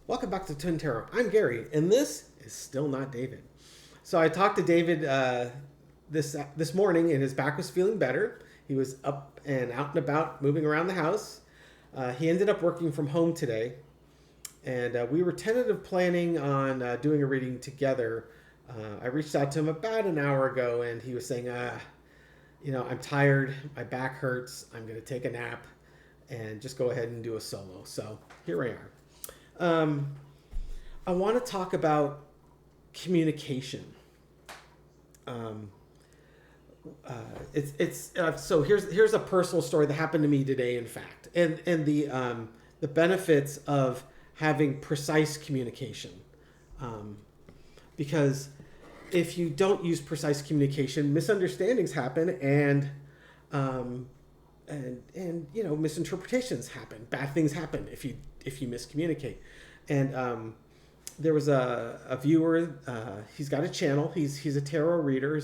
Welcome back to Twin Tarot. I'm Gary, and this is still not David. So I talked to David this morning, and his back was feeling better. He was up and out and about, moving around the house. He ended up working from home today, and we were tentative planning on doing a reading together. I reached out to him about an hour ago, and he was saying, I'm tired, my back hurts, I'm going to take a nap, and just go ahead and do a solo. So here I are. I want to talk about communication. So here's a personal story that happened to me today, in fact, and the benefits of having precise communication, because if you don't use precise communication, misunderstandings happen, and misinterpretations happen. Bad things happen if you miscommunicate. And there was a viewer. He's got a channel. He's a tarot reader.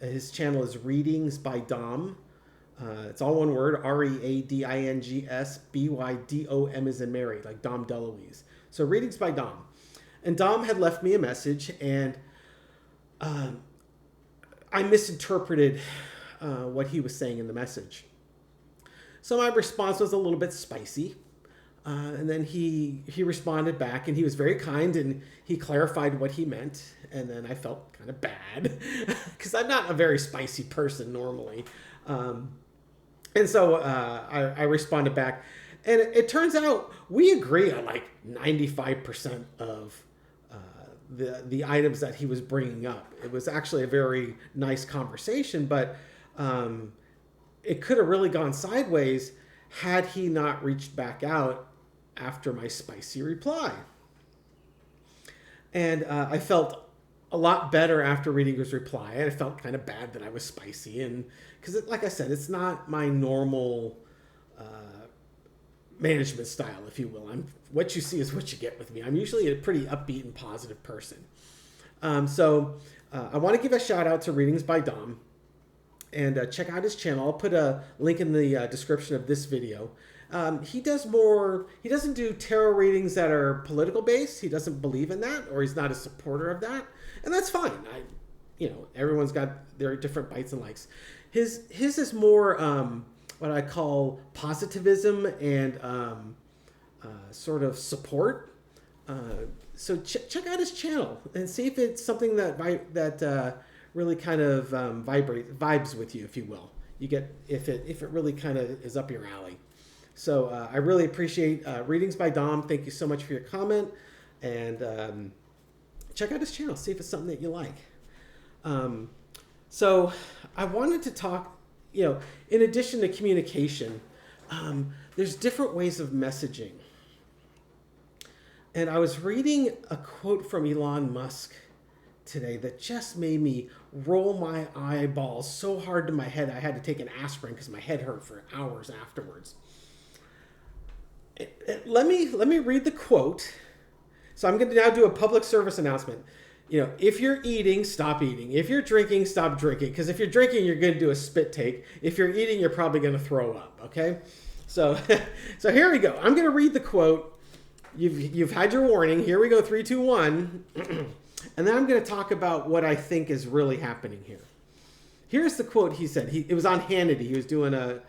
His channel is Readings by Dom. It's all one word: READINGS as in Mary, like Dom DeLuise. So Readings by Dom. And Dom had left me a message, and I misinterpreted what he was saying in the message. So my response was a little bit spicy. And then he responded back, and he was very kind, and he clarified what he meant. And then I felt kind of bad because I'm not a very spicy person normally. And so I responded back, and it turns out we agree on like 95% of the items that he was bringing up. It was actually a very nice conversation, but it could have really gone sideways had he not reached back out after my spicy reply. And I felt a lot better after reading his reply. And I felt kind of bad that I was spicy, and because, like I said, it's not my normal management style, if you will. What you see is what you get with me. I'm usually a pretty upbeat and positive person. So I want to give a shout out to Readings by Dom, and check out his channel. I'll put a link in the description of this video. He doesn't do tarot readings that are political based. He doesn't believe in that, or he's not a supporter of that. And that's fine. Everyone's got their different bites and likes. His is more, what I call positivism and, sort of support. So check out his channel and see if it's something that really kind of, vibes with you, if you will. You get, if it really kind of is up your alley. So I really appreciate Readings by Dom. Thank you so much for your comment. And check out his channel. See if it's something that you like. So I wanted to talk, in addition to communication, there's different ways of messaging. And I was reading a quote from Elon Musk today that just made me roll my eyeballs so hard to my head I had to take an aspirin because my head hurt for hours afterwards. Let me read the quote. So I'm going to now do a public service announcement. If you're eating, stop eating. If you're drinking, stop drinking. Because if you're drinking, you're going to do a spit take. If you're eating, you're probably going to throw up. Okay? So here we go. I'm going to read the quote. You've had your warning. Here we go. 3, 2, 1. And then I'm going to talk about what I think is really happening here. Here's the quote he said. It was on Hannity. He was doing a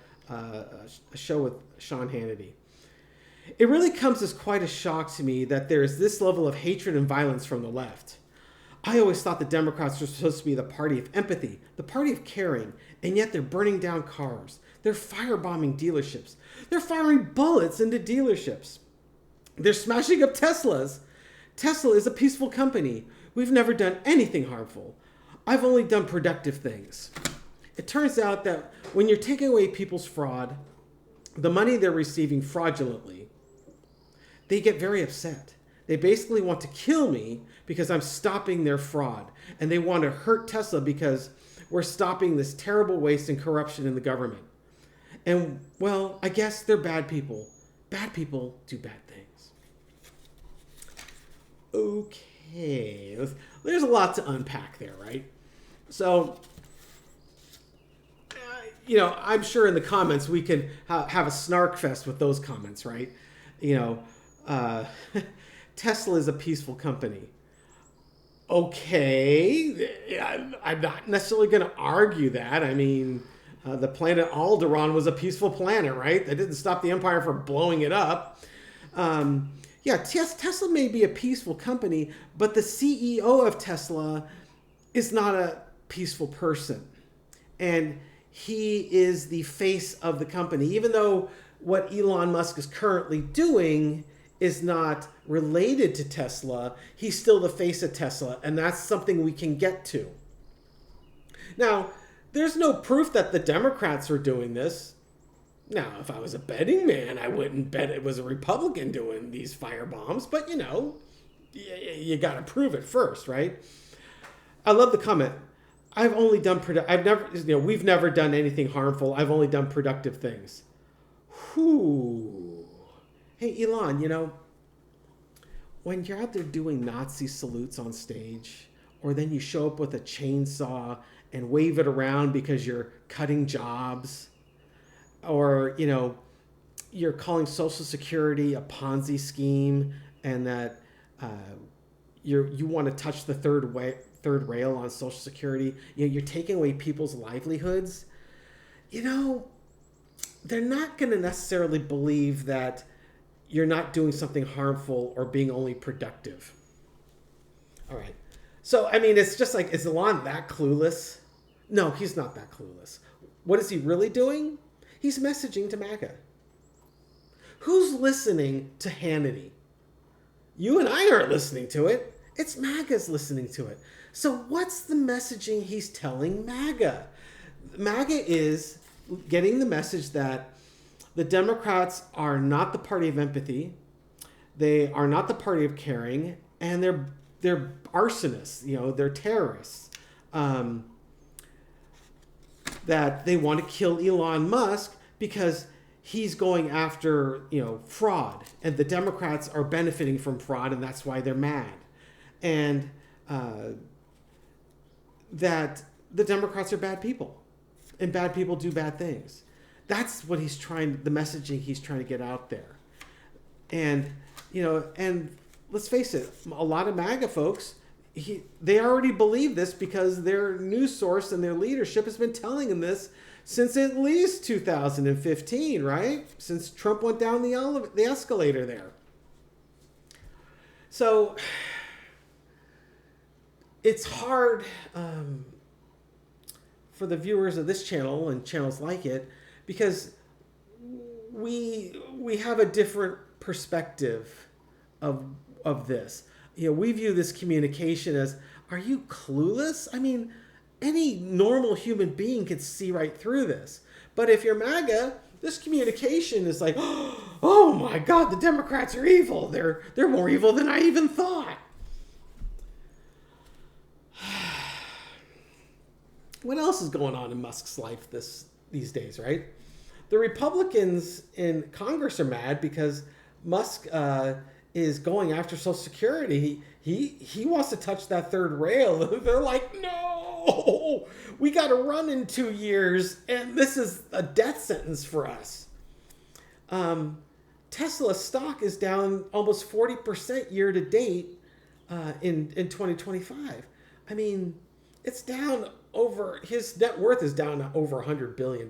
show with Sean Hannity. It really comes as quite a shock to me that there is this level of hatred and violence from the left. I always thought the Democrats were supposed to be the party of empathy, the party of caring, and yet they're burning down cars. They're firebombing dealerships. They're firing bullets into dealerships. They're smashing up Teslas. Tesla is a peaceful company. We've never done anything harmful. I've only done productive things. It turns out that when you're taking away people's fraud, the money they're receiving fraudulently, they get very upset. They basically want to kill me because I'm stopping their fraud. And they want to hurt Tesla because we're stopping this terrible waste and corruption in the government. And, well, I guess they're bad people. Bad people do bad things. Okay. There's a lot to unpack there, right? So, I'm sure in the comments we could have a snark fest with those comments, right? Tesla is a peaceful company. Okay, I'm not necessarily going to argue that. I mean, the planet Alderaan was a peaceful planet, right? That didn't stop the Empire from blowing it up. Yeah, Tesla may be a peaceful company, but the CEO of Tesla is not a peaceful person. And he is the face of the company. Even though what Elon Musk is currently doing is not related to Tesla, he's still the face of Tesla, and that's something we can get to. Now, there's no proof that the Democrats are doing this. Now, if I was a betting man, I wouldn't bet it was a Republican doing these firebombs, but you got to prove it first, right? I love the comment. We've never done anything harmful. I've only done productive things. Whew. Hey, Elon, when you're out there doing Nazi salutes on stage, or then you show up with a chainsaw and wave it around because you're cutting jobs, or, you're calling Social Security a Ponzi scheme, and that you want to touch the third rail on Social Security, you're taking away people's livelihoods, they're not going to necessarily believe that you're not doing something harmful or being only productive. All right. So, I mean, it's just like, is Elon that clueless? No, he's not that clueless. What is he really doing? He's messaging to MAGA. Who's listening to Hannity? You and I aren't listening to it. It's MAGA's listening to it. So what's the messaging he's telling MAGA? MAGA is getting the message that the Democrats are not the party of empathy, they are not the party of caring, and they're arsonists, they're terrorists. That they want to kill Elon Musk because he's going after, fraud, and the Democrats are benefiting from fraud, and that's why they're mad. And that the Democrats are bad people, and bad people do bad things. That's what the messaging he's trying to get out there. And, and let's face it, a lot of MAGA folks, they already believe this because their news source and their leadership has been telling them this since at least 2015, right? Since Trump went down the escalator there. So it's hard for the viewers of this channel and channels like it, because we have a different perspective of this. We view this communication as, are you clueless? I mean, any normal human being could see right through this. But if you're MAGA, this communication is like, oh my God, the Democrats are evil. They're more evil than I even thought. What else is going on in Musk's life these days, right? The Republicans in Congress are mad because Musk is going after Social Security. He wants to touch that third rail. They're like, no, we got to run in 2 years, and this is a death sentence for us. Tesla stock is down almost 40% year to date in 2025. I mean, it's down his net worth is down to over $100 billion.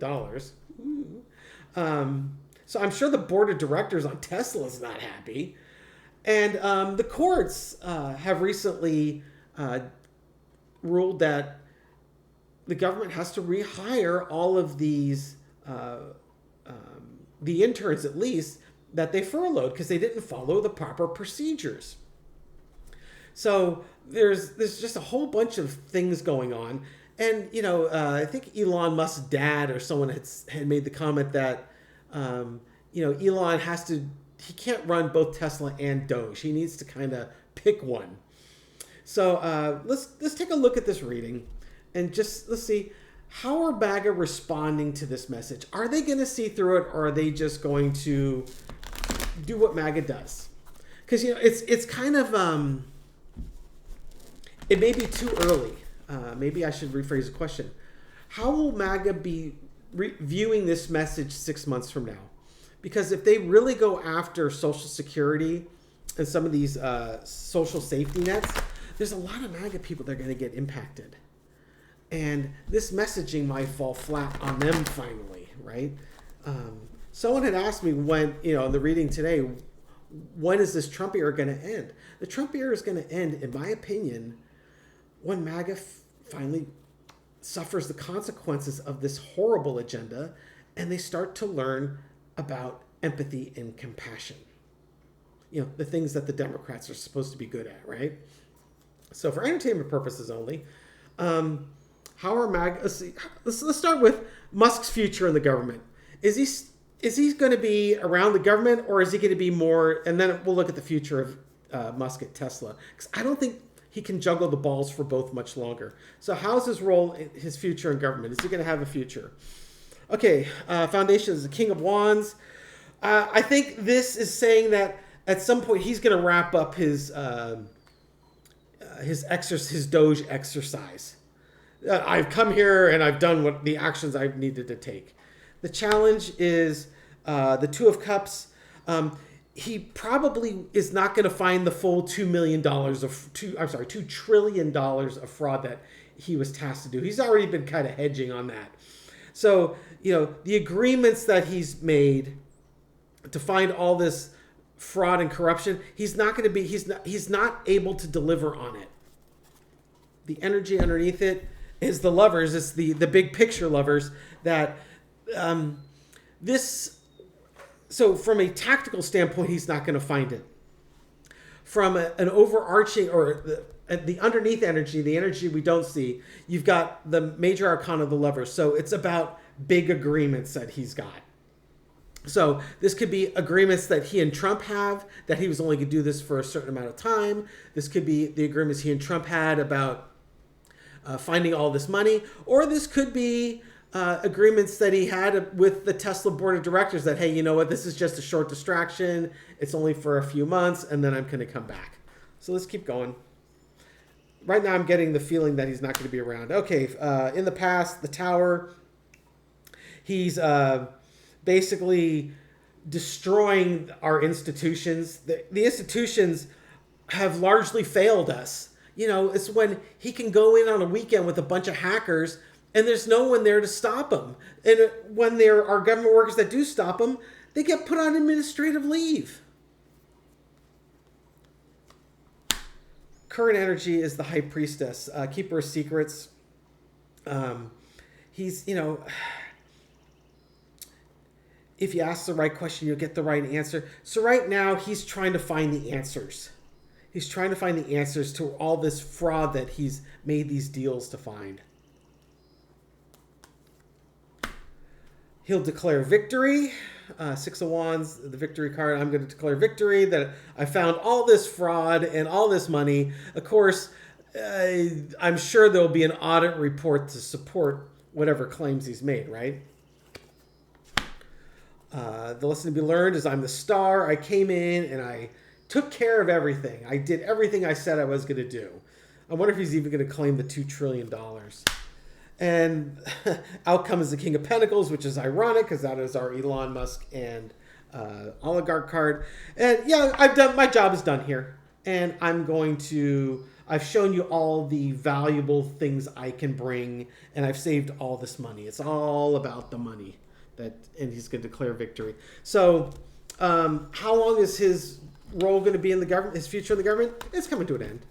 So I'm sure the board of directors on Tesla is not happy. And the courts have recently ruled that the government has to rehire all of these, the interns at least, that they furloughed because they didn't follow the proper procedures. So there's just a whole bunch of things going on. And, I think Elon Musk's dad or someone had made the comment that, Elon he can't run both Tesla and Doge. He needs to kind of pick one. So let's take a look at this reading and let's see, how are MAGA responding to this message? Are they going to see through it, or are they just going to do what MAGA does? Because, it's kind of, it may be too early. Maybe I should rephrase the question. How will MAGA be viewing this message 6 months from now? Because if they really go after Social Security and some of these social safety nets, there's a lot of MAGA people that are going to get impacted. And this messaging might fall flat on them finally, right? Someone had asked me when, in the reading today, when is this Trump era going to end? The Trump era is going to end, in my opinion, when MAGA finally suffers the consequences of this horrible agenda and they start to learn about empathy and compassion. The things that the Democrats are supposed to be good at, right? So for entertainment purposes only, how are MAGA... Let's start with Musk's future in the government. Is he going to be around the government, or is he going to be more... And then we'll look at the future of Musk at Tesla. Because I don't think he can juggle the balls for both much longer. So how's his role, his future in government? Is he going to have a future? Okay, Foundation is the King of Wands. I think this is saying that at some point he's going to wrap up his Doge exercise. I've come here and I've done what the actions I've needed to take. The challenge is the Two of Cups. He probably is not going to find the full $2 trillion of fraud that he was tasked to do. He's already been kind of hedging on that. So, the agreements that he's made to find all this fraud and corruption, he's not able to deliver on it. The energy underneath it is the lovers. It's the big picture lovers that so from a tactical standpoint, he's not going to find it. From an overarching or the underneath energy, the energy we don't see, you've got the major arcana of the lovers. So it's about big agreements that he's got. So this could be agreements that he and Trump have, that he was only going to do this for a certain amount of time. This could be the agreements he and Trump had about finding all this money. Or this could be agreements that he had with the Tesla board of directors that, hey, you know what, this is just a short distraction. It's only for a few months, and then I'm going to come back. So let's keep going. Right now I'm getting the feeling that he's not going to be around. Okay, in the past, the Tower, he's... basically destroying our institutions. The institutions have largely failed us. It's when he can go in on a weekend with a bunch of hackers and there's no one there to stop him. And when there are government workers that do stop him, they get put on administrative leave. Current energy is the High Priestess, keeper of secrets. He's, if you ask the right question, you'll get the right answer. So right now, he's trying to find the answers. He's trying to find the answers to all this fraud that he's made these deals to find. He'll declare victory. Six of Wands, the victory card. I'm going to declare victory that I found all this fraud and all this money. Of course, I'm sure there'll be an audit report to support whatever claims he's made, right? The lesson to be learned is I'm the star. I came in and I took care of everything. I did everything I said I was going to do. I wonder if he's even going to claim the $2 trillion. And outcome is the King of Pentacles, which is ironic because that is our Elon Musk and oligarch card. And yeah, my job is done here. And I've shown you all the valuable things I can bring, and I've saved all this money. It's all about the money. And he's going to declare victory. So how long is his role going to be in the government, his future in the government? It's coming to an end.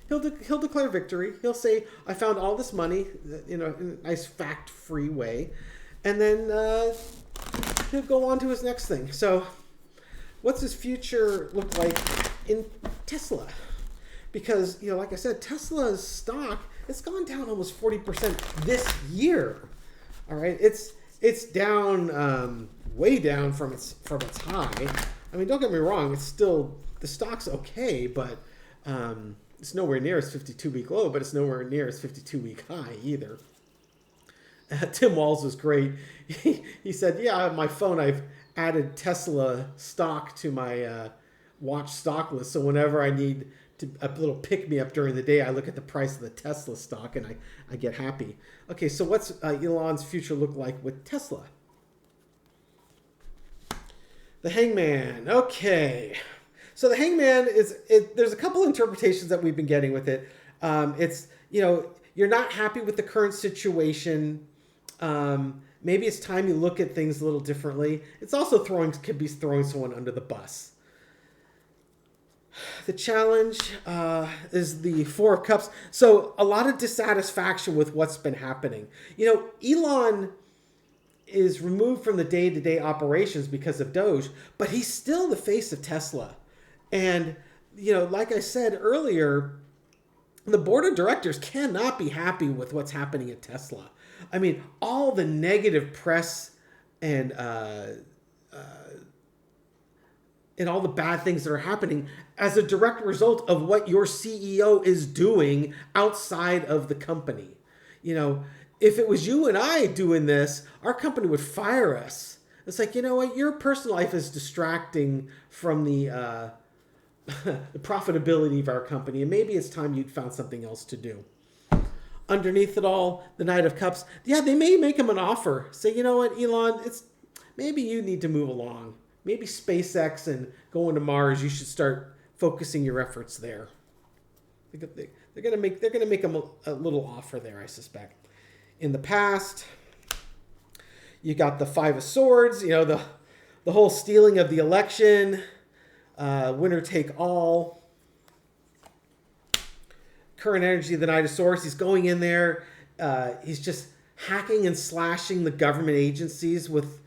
He'll declare victory. He'll say, I found all this money, in a nice fact-free way. And then he'll go on to his next thing. So what's his future look like in Tesla? Because, like I said, Tesla's stock, it's gone down almost 40% this year. All right? It's down, way down from its high. I mean, don't get me wrong. It's still, the stock's okay, but it's nowhere near its 52-week low, but it's nowhere near its 52-week high either. Tim Walz was great. He said, yeah, on my phone, I've added Tesla stock to my watch stock list. So whenever I need a little pick-me-up during the day, I look at the price of the Tesla stock and I get happy. Okay, so what's Elon's future look like with Tesla? The Hangman. Okay. So the Hangman there's a couple interpretations that we've been getting with it. It's, you're not happy with the current situation. Maybe it's time you look at things a little differently. It's also could be throwing someone under the bus. The challenge is the Four of Cups. So a lot of dissatisfaction with what's been happening. Elon is removed from the day-to-day operations because of Doge, but he's still the face of Tesla. And, like I said earlier, the board of directors cannot be happy with what's happening at Tesla. I mean, all the negative press and all the bad things that are happening as a direct result of what your CEO is doing outside of the company. If it was you and I doing this, our company would fire us. It's like, what? Your personal life is distracting from the the profitability of our company, and maybe it's time you'd found something else to do. Underneath it all, the Knight of Cups. Yeah, they may make him an offer. Say, you know what, Elon, maybe you need to move along. Maybe SpaceX and going to Mars, you should start focusing your efforts there. They're gonna make him a little offer there, I suspect. In the past, you got the Five of Swords. The whole stealing of the election. Winner take all. Current energy of the Knight of Swords. He's going in there. He's just hacking and slashing the government agencies with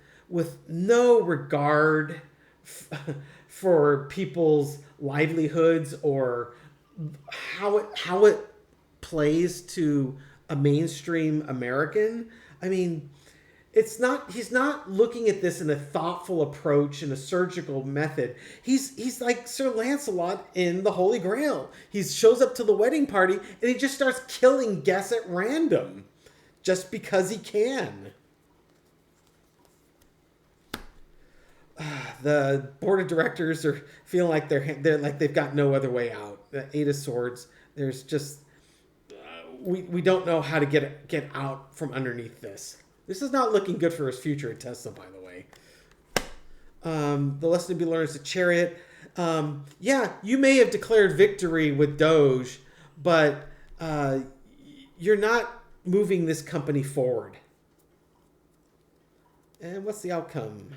no regard for people's livelihoods or how it plays to a mainstream American. I mean, he's not looking at this in a thoughtful approach and a surgical method. He's like Sir Lancelot in the Holy Grail. He shows up to the wedding party and he just starts killing guests at random just because he can. The board of directors are feeling like they're like they've got no other way out. The Eight of Swords. There's just we don't know how to get out from underneath this. This is not looking good for his future at Tesla, by the way. The lesson to be learned is the Chariot. Yeah, you may have declared victory with Doge, but you're not moving this company forward. And what's the outcome?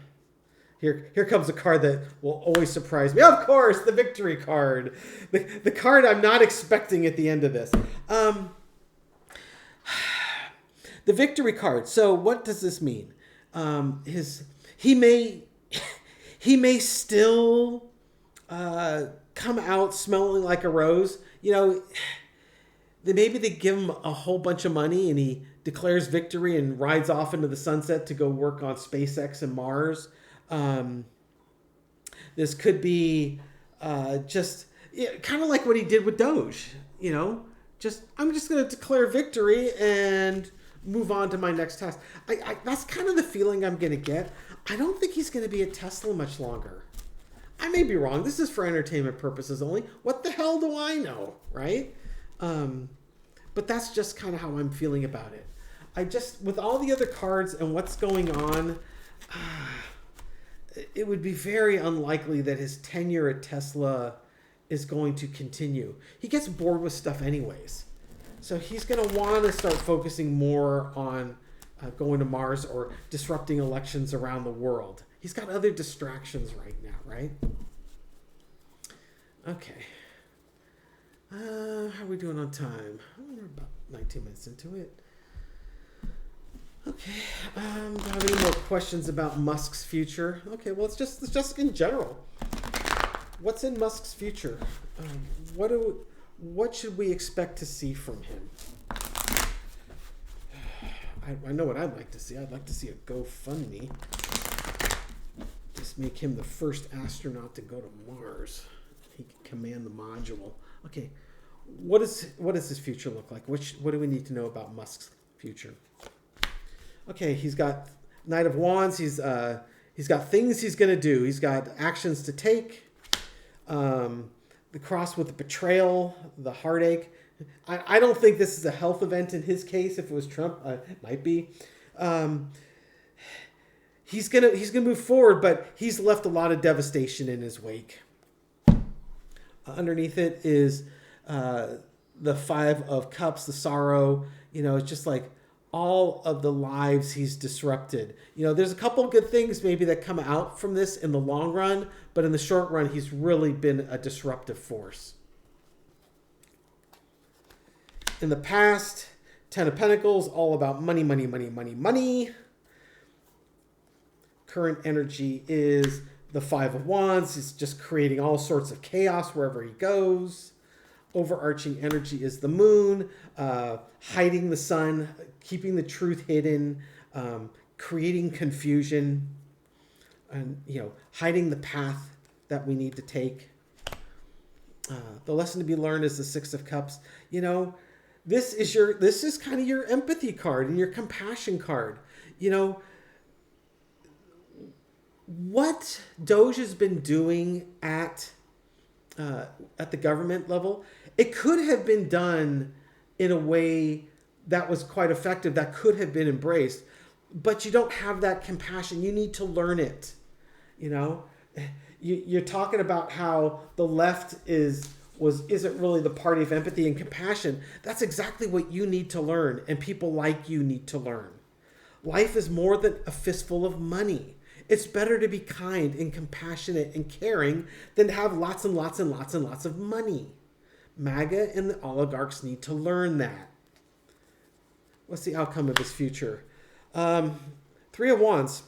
Here comes a card that will always surprise me. Of course, the victory card. The card I'm not expecting at the end of this. The victory card. So what does this mean? He may still come out smelling like a rose. Maybe they give him a whole bunch of money and he declares victory and rides off into the sunset to go work on SpaceX and Mars. This could be just kind of like what he did with Doge. I'm just going to declare victory and move on to my next task. That's kind of the feeling I'm going to get. I don't think he's going to be at Tesla much longer. I may be wrong. This is for entertainment purposes only. What the hell do I know, right? But that's just kind of how I'm feeling about it. With all the other cards and what's going on, it would be very unlikely that his tenure at Tesla is going to continue. He gets bored with stuff anyways. So he's going to want to start focusing more on going to Mars or disrupting elections around the world. He's got other distractions right now, right? Okay. How are we doing on time? We're about 19 minutes into it. Okay. Do I have any more questions about Musk's future? Okay, well, it's just in general. What's in Musk's future? What should we expect to see from him? I know what I'd like to see. I'd like to see a GoFundMe. Just make him the first astronaut to go to Mars. He can command the module. Okay, what does his future look like? What do we need to know about Musk's future? Okay, he's got Knight of Wands. He's got things he's going to do. He's got actions to take. The cross with the betrayal, the heartache. I don't think this is a health event in his case. If it was Trump, it might be. He's gonna move forward, but he's left a lot of devastation in his wake. Underneath it is the Five of Cups, the sorrow. It's just like all of the lives he's disrupted. There's a couple of good things maybe that come out from this in the long run, but in the short run, he's really been a disruptive force. In the past, Ten of Pentacles, all about money, money, money, money, money. Current energy is the Five of Wands. He's just creating all sorts of chaos wherever he goes. Overarching energy is the Moon, hiding the sun, keeping the truth hidden, creating confusion, and hiding the path that we need to take. The lesson to be learned is the Six of Cups. This is kind of your empathy card and your compassion card. What Doge has been doing at the government level, it could have been done in a way that was quite effective, that could have been embraced, but you don't have that compassion. You need to learn it. You're talking about how the left isn't really the party of empathy and compassion. That's exactly what you need to learn, and people like you need to learn. Life is more than a fistful of money. It's better to be kind and compassionate and caring than to have lots and lots and lots and lots of money. MAGA and the oligarchs need to learn that. What's the outcome of his future? Three of Wands.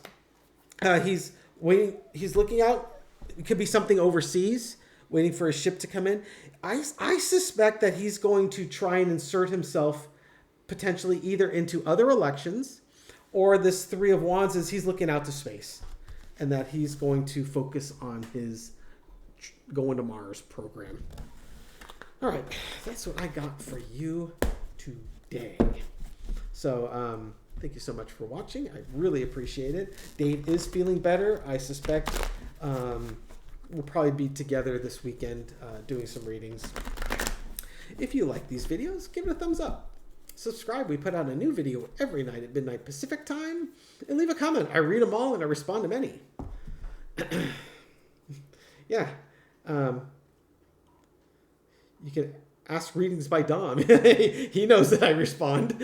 He's waiting. He's looking out. It could be something overseas, waiting for a ship to come in. I suspect that he's going to try and insert himself potentially either into other elections, or this Three of Wands is he's looking out to space, and that he's going to focus on his going to Mars program. All right, that's what I got for you today. So thank you so much for watching. I really appreciate it. Dave is feeling better. I suspect we'll probably be together this weekend doing some readings. If you like these videos, give it a thumbs up. Subscribe. We put out a new video every night at midnight Pacific time. And leave a comment. I read them all and I respond to many. Yeah. You can ask readings by Dom. He knows that I respond.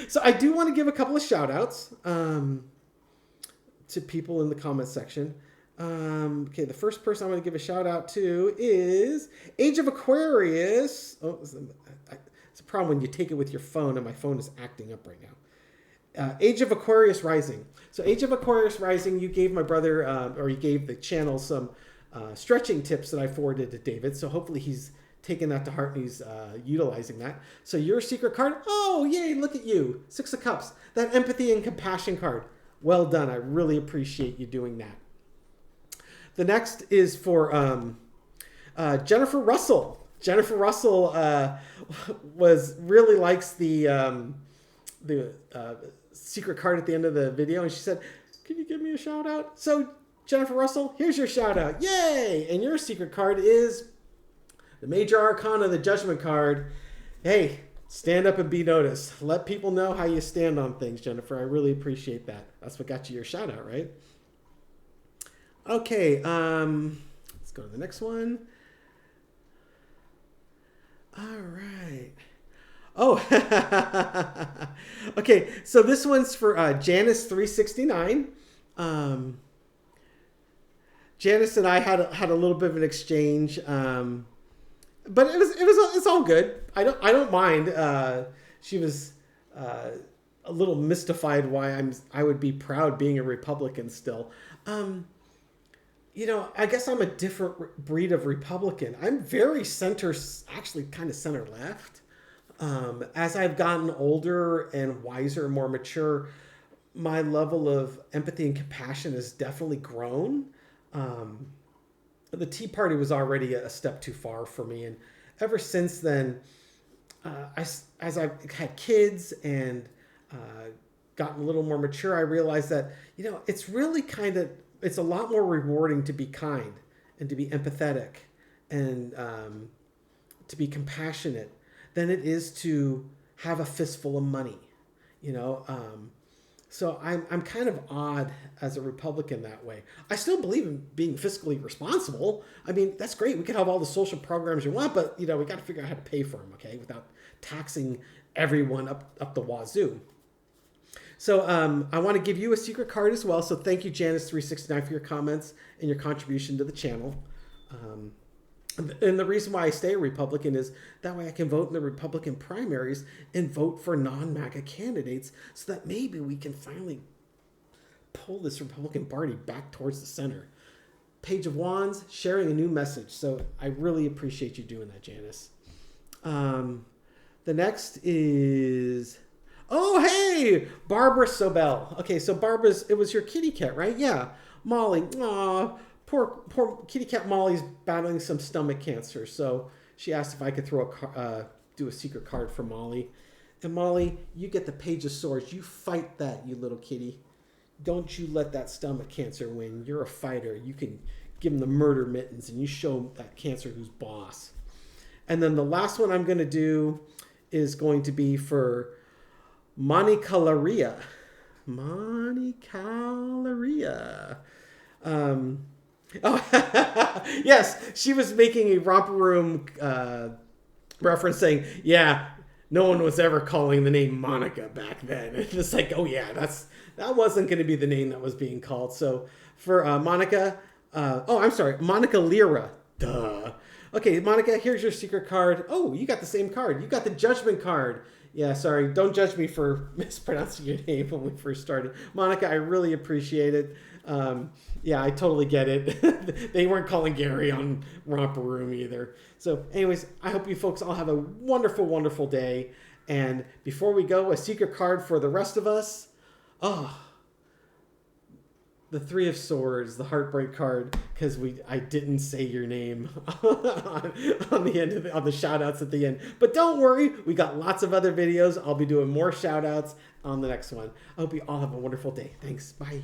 So I do want to give a couple of shout outs to people in the comment section. Okay, the first person I want to give a shout out to is Age of Aquarius. Oh, it's a problem when you take it with your phone, and my phone is acting up right now. Age of Aquarius Rising. So Age of Aquarius Rising, you gave my brother, or you gave the channel some stretching tips that I forwarded to David. So hopefully he's taking that to heart and he's utilizing that. So your secret card, oh, yay, look at you. Six of Cups, that empathy and compassion card. Well done. I really appreciate you doing that. The next is for Jennifer Russell. Jennifer Russell really likes the secret card at the end of the video, and she said, "Can you give me a shout out?" So Jennifer Russell, here's your shout out. Yay! And your secret card is the Major Arcana, the Judgment card. Hey, stand up and be noticed. Let people know how you stand on things, Jennifer. I really appreciate that. That's what got you your shout out, right? Okay, let's go to the next one. All right. Oh, okay. So this one's for Janice369. Janice and I had a little bit of an exchange, but it's all good. I don't mind. She was a little mystified why I would be proud being a Republican still. I guess I'm a different breed of Republican. I'm very center, actually kind of center left. As I've gotten older and wiser and more mature, my level of empathy and compassion has definitely grown. The Tea Party was already a step too far for me. And ever since then, as I've had kids and gotten a little more mature, I realized that, it's really it's a lot more rewarding to be kind and to be empathetic and to be compassionate than it is to have a fistful of money. So I'm kind of odd as a Republican that way. I still believe in being fiscally responsible. I mean, that's great. We can have all the social programs you want, but we got to figure out how to pay for them, okay, without taxing everyone up the wazoo. So I want to give you a secret card as well. So thank you, Janice369, for your comments and your contribution to the channel. And the reason why I stay a Republican is that way I can vote in the Republican primaries and vote for non-MAGA candidates so that maybe we can finally pull this Republican Party back towards the center. Page of Wands, sharing a new message. So I really appreciate you doing that, Janice. The next is... Oh, hey! Barbara Sobel. Okay, so it was your kitty cat, right? Yeah. Molly. Aw. Poor kitty cat Molly's battling some stomach cancer, so she asked if I could do a secret card for Molly. And Molly, you get the Page of Swords. You fight that, you little kitty. Don't you let that stomach cancer win. You're a fighter. You can give him the murder mittens, and you show that cancer who's boss. And then the last one I'm going to do is going to be for Monica Laria. Monica Laria. Oh, yes, she was making a romper room reference saying, yeah, no one was ever calling the name Monica back then. And it's like, oh yeah, that wasn't going to be the name that was being called. So for Monica, Monica Lira. Duh. Okay, Monica, here's your secret card. Oh, you got the same card. You got the Judgment card. Yeah, sorry. Don't judge me for mispronouncing your name when we first started. Monica, I really appreciate it. Yeah, I totally get it. They weren't calling Gary on Romper Room either. So anyways, I hope you folks all have a wonderful, wonderful day. And before we go, a secret card for the rest of us. Oh, the Three of Swords, the Heartbreak card, because I didn't say your name on the end on the shout outs at the end. But don't worry, we got lots of other videos. I'll be doing more shout outs on the next one. I hope you all have a wonderful day. Thanks. Bye.